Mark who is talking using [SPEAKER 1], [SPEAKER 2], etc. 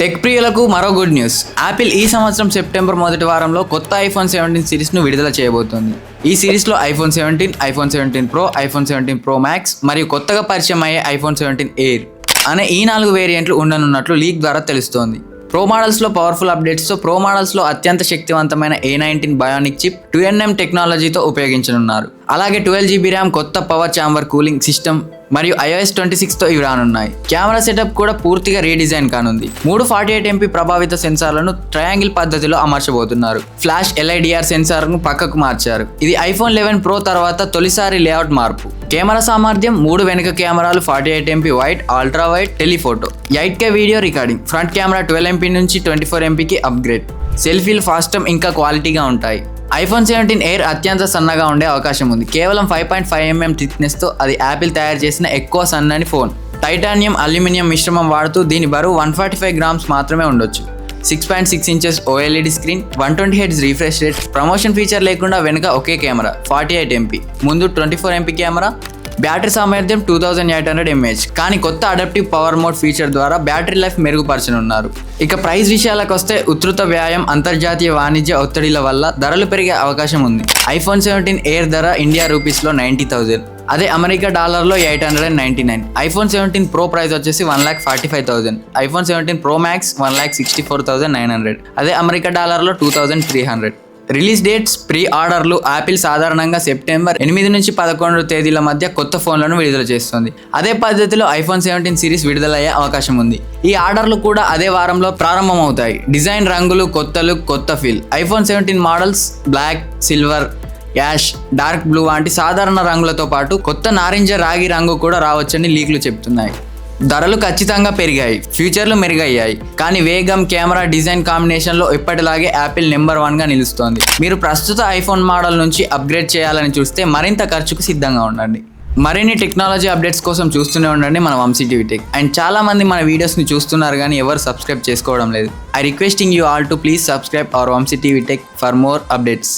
[SPEAKER 1] Tech ప్రియులకు మరో good news. Apple ఈ సంవత్సరం సెప్టెంబర్ మొదటి వారంలో కొత్త ఐఫోన్ 17 సిరీస్ను విడుదల చేయబోతోంది. ఈ సిరీస్లో iPhone 17, iPhone 17 pro, iPhone 17 pro max మరియు కొత్తగా పరిచయం అయ్యే ఐఫోన్ 17 ఎయిర్ అనే ఈ 4 వేరియంట్లు ఉండనున్నట్లు లీక్ ద్వారా తెలుస్తోంది. ప్రో మోడల్స్లో పవర్ఫుల్ అప్డేట్స్తో ప్రో మోడల్స్లో అత్యంత శక్తివంతమైన A19 బయోనిక్ చిప్ 2nm టెక్నాలజీతో ఉపయోగించనున్నారు. అలాగే 12GB ర్యామ్, కొత్త పవర్ ఛాంబర్ కూలింగ్ సిస్టమ్ మరియు iOS 26తో ఇవి రానున్నాయి. కెమెరా సెటప్ కూడా పూర్తిగా రీడిజైన్ కానుంది. 3 48MP ప్రభావిత సెన్సార్లను ట్రయాంగిల్ పద్ధతిలో అమర్చబోతున్నారు. ఫ్లాష్ LIDR సెన్సార్ను పక్కకు మార్చారు. ఇది ఐఫోన్ 11 ప్రో తర్వాత తొలిసారి లేఅవుట్ మార్పు. కెమెరా సామర్థ్యం 3 వెనుక కెమెరాలు, 48MP wide, ultra wide, telephoto, 8K video recording, front camera 12MP నుంచి 24MPకి అప్గ్రేడ్, సెల్ఫీలు ఫాస్టమ్ ఇంకా క్వాలిటీగా ఉంటాయి. ఐఫోన్ 17 ఎయిర్ అత్యంత సన్నగా ఉండే అవకాశం ఉంది. కేవలం 5.5mm థిక్నెస్తో అది యాపిల్ తయారు చేసిన ఎక్కువ సన్నని ఫోన్. టైటానియం, అల్యూమినియం మిశ్రమం వాడుతూ దీని బరువు 145 గ్రామ్స్ మాత్రమే ఉండొచ్చు. 6.6 inches OLED screen, 120Hz refresh rate, promotion feature లేకుండా వెనుక ఒకే కెమెరా 48MP, ముందు 24MP కెమెరా. బ్యాటరీ సామర్థ్యం 2800 mAh. కానీ కొత్త అడాప్టివ్ పవర్ మోడ్ ఫీచర్ ద్వారా బ్యాటరీ లైఫ్ మెరుగుపరచనున్నారు. ఇక ప్రైస్ విషయాలకు వస్తే ఉధృత వ్యాయం, అంతర్జాతీయ వాణిజ్య ఒత్తిడిల వల్ల ధరలు పెరిగే అవకాశం ఉంది. ఐఫోన్ 17 ఎయిర్ ధర ఇండియా రూపీస్లో 90,000, అదే అమెరికా డాలర్లో 899. ఐఫోన్ 17 ప్రో ప్రైస్ వచ్చేసి 1,45,000. ఐఫోన్ 17 ప్రో మ్యాక్స్ 1,64,900, అదే అమెరికా డాలర్లో 2,300. రిలీజ్ డేట్స్, ప్రీ ఆర్డర్లు. యాపిల్ సాధారణంగా సెప్టెంబర్ 8 నుంచి 11 తేదీల మధ్య కొత్త ఫోన్లను విడుదల చేస్తుంది. అదే పద్ధతిలో ఐఫోన్ 17 సిరీస్ విడుదలయ్యే అవకాశం ఉంది. ఈ ఆర్డర్లు కూడా అదే వారంలో ప్రారంభమవుతాయి. డిజైన్, రంగులు, కొత్త లుక్, కొత్త feel. IPhone 17 models black, silver, ash, dark blue వంటి సాధారణ రంగులతో పాటు కొత్త నారింజ, రాగి రంగు కూడా రావచ్చని లీక్లు చెప్తున్నాయి. ధరలు ఖచ్చితంగా పెరిగాయి, ఫ్యూచర్లు మెరుగయ్యాయి. కానీ వేగం, కెమెరా, డిజైన్ కాంబినేషన్లో ఎప్పటిలాగే యాపిల్ నెంబర్ 1గా నిలుస్తోంది. మీరు ప్రస్తుత ఐఫోన్ మోడల్ నుంచి అప్గ్రేడ్ చేయాలని చూస్తే మరింత ఖర్చుకు సిద్ధంగా ఉండండి. మరిన్ని టెక్నాలజీ అప్డేట్స్ కోసం చూస్తూనే ఉండండి మన వంశీ టీవీ టెక్. అండ్ చాలా మంది మన వీడియోస్ని చూస్తున్నారు కానీ ఎవరు సబ్స్క్రైబ్ చేసుకోవడం లేదు. I requesting you all to please subscribe our Vamsi TV tech for more updates.